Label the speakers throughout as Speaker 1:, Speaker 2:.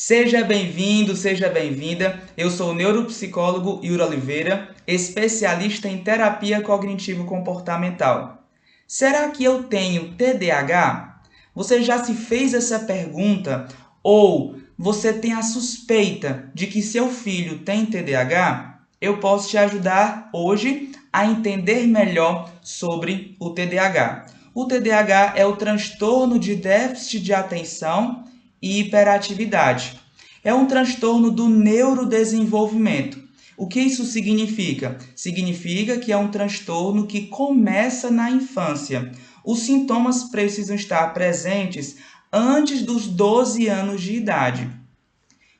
Speaker 1: Seja bem-vindo, seja bem-vinda. Eu sou o neuropsicólogo Yuri Oliveira, especialista em terapia cognitivo-comportamental. Será que eu tenho TDAH? Você já se fez essa pergunta? Ou você tem a suspeita de que seu filho tem TDAH? Eu posso te ajudar hoje a entender melhor sobre o TDAH. O TDAH é o transtorno de déficit de atenção e hiperatividade. É um transtorno do neurodesenvolvimento. O que isso significa? Significa que é um transtorno que começa na infância. Os sintomas precisam estar presentes antes dos 12 anos de idade.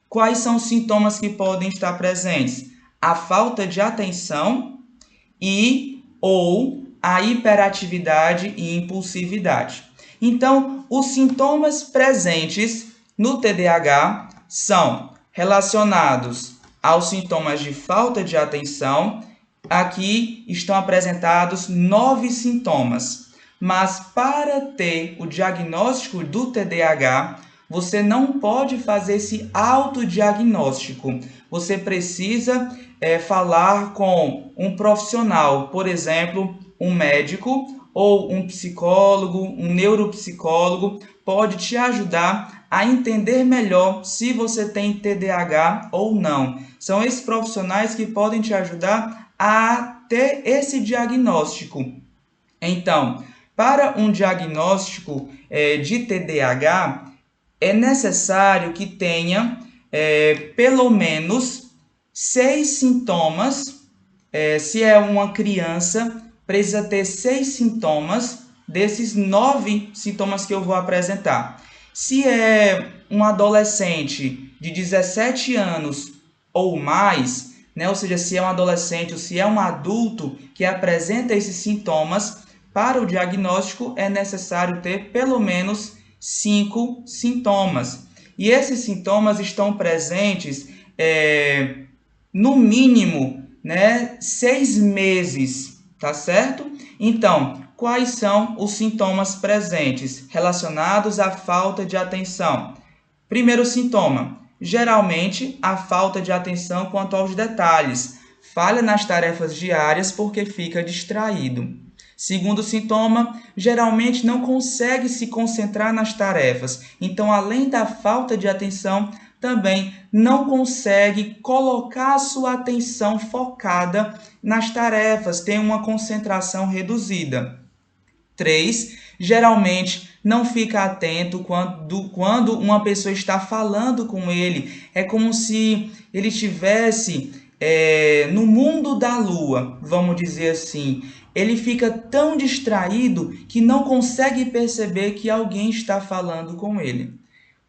Speaker 1: Quais são os sintomas que podem estar presentes? A falta de atenção ou a hiperatividade e impulsividade. Então, os sintomas presentes no TDAH são relacionados aos sintomas de falta de atenção. Aqui estão apresentados 9 sintomas. Mas para ter o diagnóstico do TDAH, você não pode fazer esse autodiagnóstico. Você precisa falar com um profissional, por exemplo, um médico ou um psicólogo, um neuropsicólogo, pode te ajudar a entender melhor se você tem TDAH ou não. São esses profissionais que podem te ajudar a ter esse diagnóstico. Então, para um diagnóstico de TDAH, é necessário que tenha pelo menos 6 sintomas. Se é uma criança, precisa ter 6 sintomas desses 9 sintomas que eu vou apresentar. Se é um adolescente de 17 anos ou mais, né, ou seja, se é um adolescente ou se é um adulto que apresenta esses sintomas, para o diagnóstico é necessário ter pelo menos 5 sintomas. E esses sintomas estão presentes no mínimo, 6 meses, tá certo? Então, quais são os sintomas presentes relacionados à falta de atenção? Primeiro sintoma, geralmente a falta de atenção quanto aos detalhes. Falha nas tarefas diárias porque fica distraído. Segundo sintoma, geralmente não consegue se concentrar nas tarefas. Então, além da falta de atenção, também não consegue colocar a sua atenção focada nas tarefas, tem uma concentração reduzida. 3. Geralmente não fica atento quando uma pessoa está falando com ele. É como se ele estivesse no mundo da lua, vamos dizer assim. Ele fica tão distraído que não consegue perceber que alguém está falando com ele.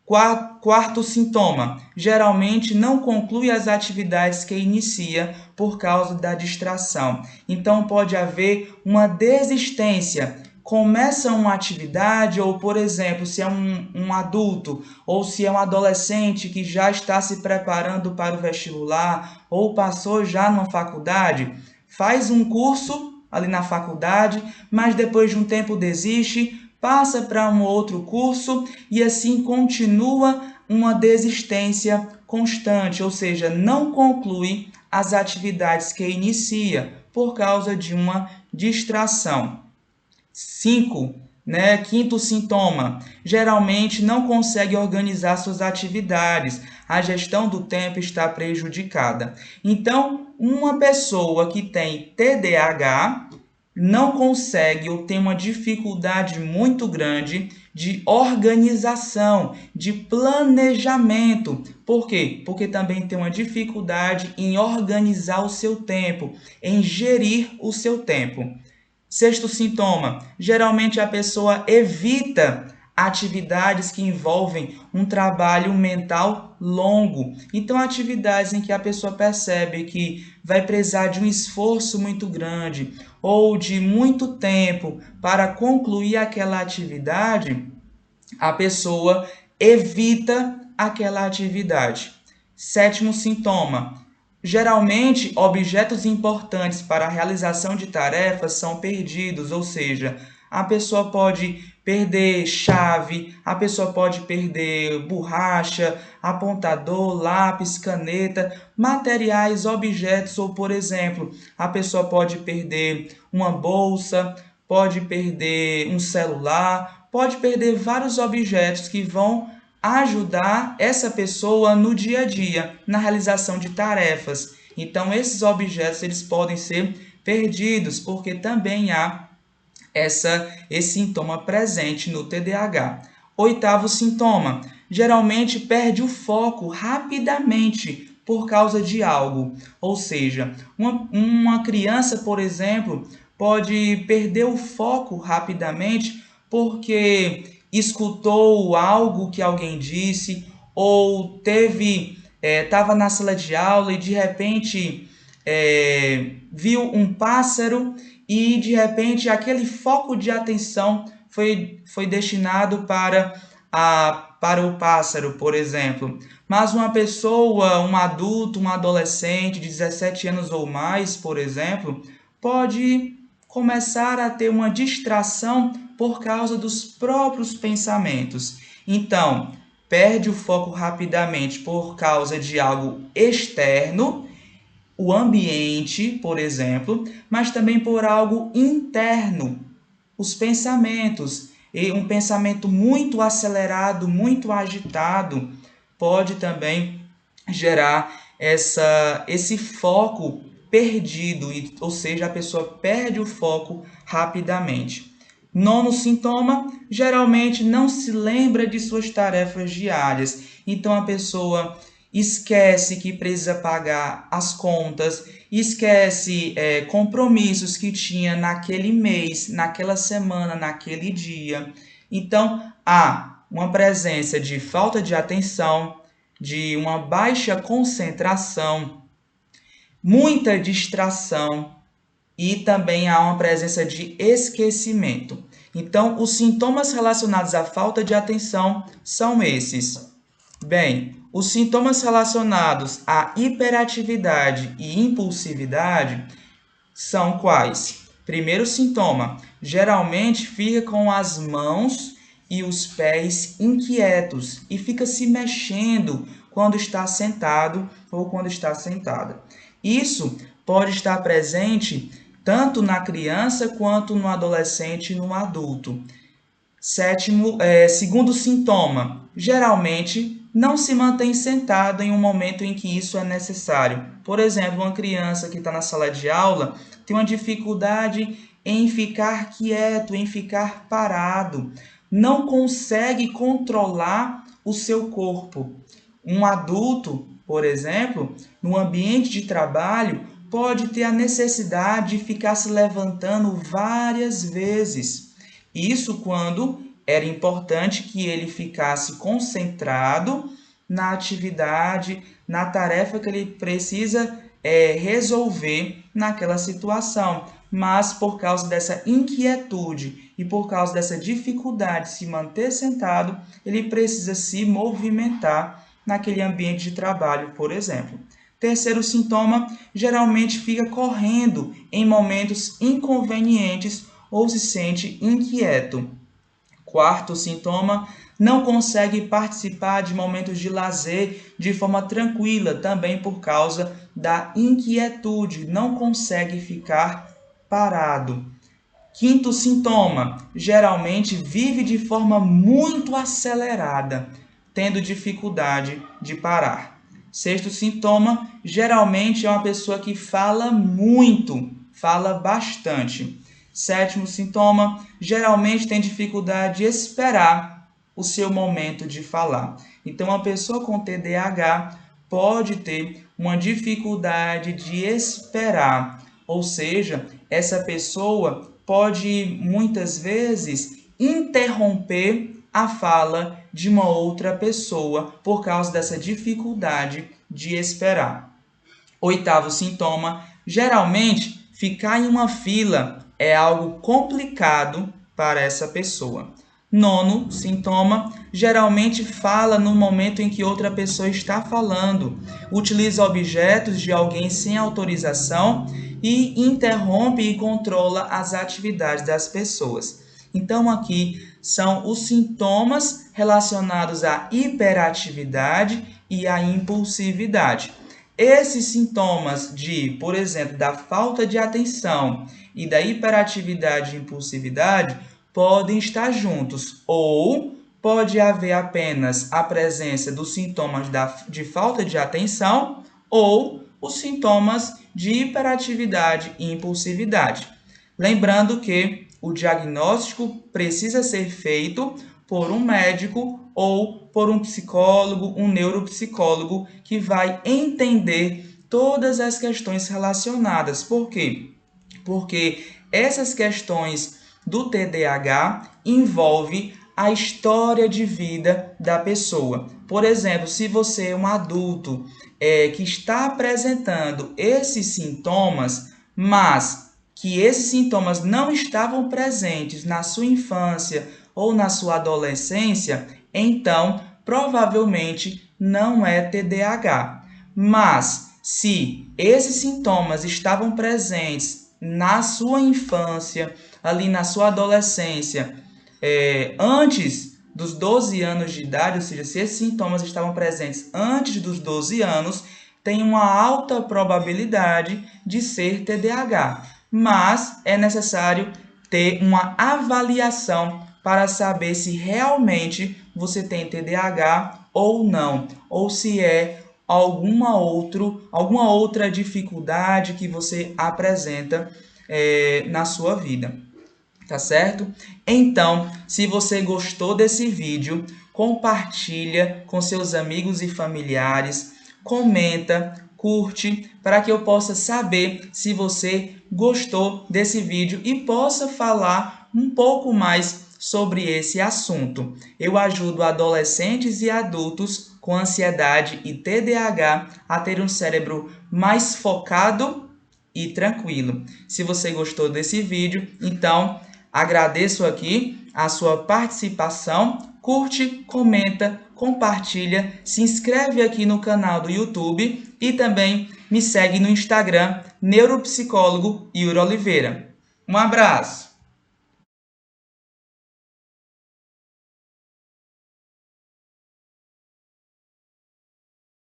Speaker 1: Quarto sintoma, geralmente não conclui as atividades que inicia por causa da distração. Então pode haver uma desistência. Começa uma atividade, ou por exemplo, se é um adulto ou se é um adolescente que já está se preparando para o vestibular ou passou já numa faculdade, faz um curso ali na faculdade, mas depois de um tempo desiste, passa para um outro curso e assim continua uma desistência constante, ou seja, não conclui as atividades que inicia por causa de uma distração. 5. Quinto sintoma, geralmente não consegue organizar suas atividades, a gestão do tempo está prejudicada. Então, uma pessoa que tem TDAH não consegue ou tem uma dificuldade muito grande de organização, de planejamento. Por quê? Porque também tem uma dificuldade em organizar o seu tempo, em gerir o seu tempo. Sexto sintoma, geralmente a pessoa evita atividades que envolvem um trabalho mental longo. Então, atividades em que a pessoa percebe que vai precisar de um esforço muito grande ou de muito tempo para concluir aquela atividade, a pessoa evita aquela atividade. Sétimo sintoma, geralmente objetos importantes para a realização de tarefas são perdidos, ou seja, A pessoa pode perder chave, a pessoa pode perder borracha, apontador, lápis, caneta, materiais, objetos, ou, por exemplo, a pessoa pode perder uma bolsa, pode perder um celular, pode perder vários objetos que vão ajudar essa pessoa no dia a dia, na realização de tarefas. Então, esses objetos eles podem ser perdidos, porque também há esse sintoma presente no TDAH. Oitavo sintoma, geralmente perde o foco rapidamente por causa de algo. Ou seja, uma criança, por exemplo, pode perder o foco rapidamente porque escutou algo que alguém disse ou estava na sala de aula e de repente viu um pássaro e de repente aquele foco de atenção foi destinado para o pássaro, por exemplo. Mas uma pessoa, um adulto, um adolescente de 17 anos ou mais, por exemplo, pode começar a ter uma distração por causa dos próprios pensamentos. Então, perde o foco rapidamente por causa de algo externo, o ambiente, por exemplo, mas também por algo interno, os pensamentos. E um pensamento muito acelerado, muito agitado, pode também gerar esse foco perdido, ou seja, a pessoa perde o foco rapidamente. Nono sintoma, geralmente não se lembra de suas tarefas diárias. Então a pessoa esquece que precisa pagar as contas, esquece compromissos que tinha naquele mês, naquela semana, naquele dia. Então há uma presença de falta de atenção, de uma baixa concentração, muita distração e também há uma presença de esquecimento. Então, os sintomas relacionados à falta de atenção são esses. Bem, os sintomas relacionados à hiperatividade e impulsividade são quais? Primeiro sintoma, geralmente fica com as mãos e os pés inquietos e fica se mexendo quando está sentado ou quando está sentada. Isso pode estar presente tanto na criança quanto no adolescente e no adulto. Segundo sintoma, geralmente não se mantém sentado em um momento em que isso é necessário. Por exemplo, uma criança que está na sala de aula tem uma dificuldade em ficar quieto, em ficar parado, não consegue controlar o seu corpo. Um adulto, por exemplo, no ambiente de trabalho, pode ter a necessidade de ficar se levantando várias vezes. Isso quando era importante que ele ficasse concentrado na atividade, na tarefa que ele precisa resolver naquela situação. Mas por causa dessa inquietude e por causa dessa dificuldade de se manter sentado, ele precisa se movimentar naquele ambiente de trabalho, por exemplo. Terceiro sintoma, geralmente fica correndo em momentos inconvenientes ou se sente inquieto. Quarto sintoma, não consegue participar de momentos de lazer de forma tranquila, também por causa da inquietude, não consegue ficar parado. Quinto sintoma, geralmente vive de forma muito acelerada, tendo dificuldade de parar. Sexto sintoma, geralmente é uma pessoa que fala muito, fala bastante. Sétimo sintoma, geralmente tem dificuldade de esperar o seu momento de falar. Então, uma pessoa com TDAH pode ter uma dificuldade de esperar, ou seja, essa pessoa pode muitas vezes interromper a fala de uma outra pessoa por causa dessa dificuldade de esperar. Oitavo sintoma, geralmente ficar em uma fila é algo complicado para essa pessoa. Nono sintoma, geralmente fala no momento em que outra pessoa está falando, utiliza objetos de alguém sem autorização e interrompe e controla as atividades das pessoas. Então, aqui são os sintomas relacionados à hiperatividade e à impulsividade. Esses sintomas por exemplo, da falta de atenção e da hiperatividade e impulsividade podem estar juntos, ou pode haver apenas a presença dos sintomas de falta de atenção ou os sintomas de hiperatividade e impulsividade. Lembrando que o diagnóstico precisa ser feito por um médico ou por um psicólogo, um neuropsicólogo, que vai entender todas as questões relacionadas. Por quê? Porque essas questões do TDAH envolvem a história de vida da pessoa. Por exemplo, se você é um adulto que está apresentando esses sintomas, mas que esses sintomas não estavam presentes na sua infância ou na sua adolescência, então provavelmente não é TDAH. Mas se esses sintomas estavam presentes na sua infância, ali na sua adolescência, antes dos 12 anos de idade, ou seja, se esses sintomas estavam presentes antes dos 12 anos, tem uma alta probabilidade de ser TDAH. Mas é necessário ter uma avaliação para saber se realmente você tem TDAH ou não, ou se é alguma outra dificuldade que você apresenta na sua vida. Tá certo? Então, se você gostou desse vídeo, compartilha com seus amigos e familiares, comenta, curte, para que eu possa saber se você gostou desse vídeo e possa falar um pouco mais sobre esse assunto. Eu ajudo adolescentes e adultos com ansiedade e TDAH a ter um cérebro mais focado e tranquilo. Se você gostou desse vídeo, então agradeço aqui a sua participação, curte, comenta, compartilha, se inscreve aqui no canal do YouTube e também me segue no Instagram, Neuropsicólogo Yuri Oliveira. Um abraço!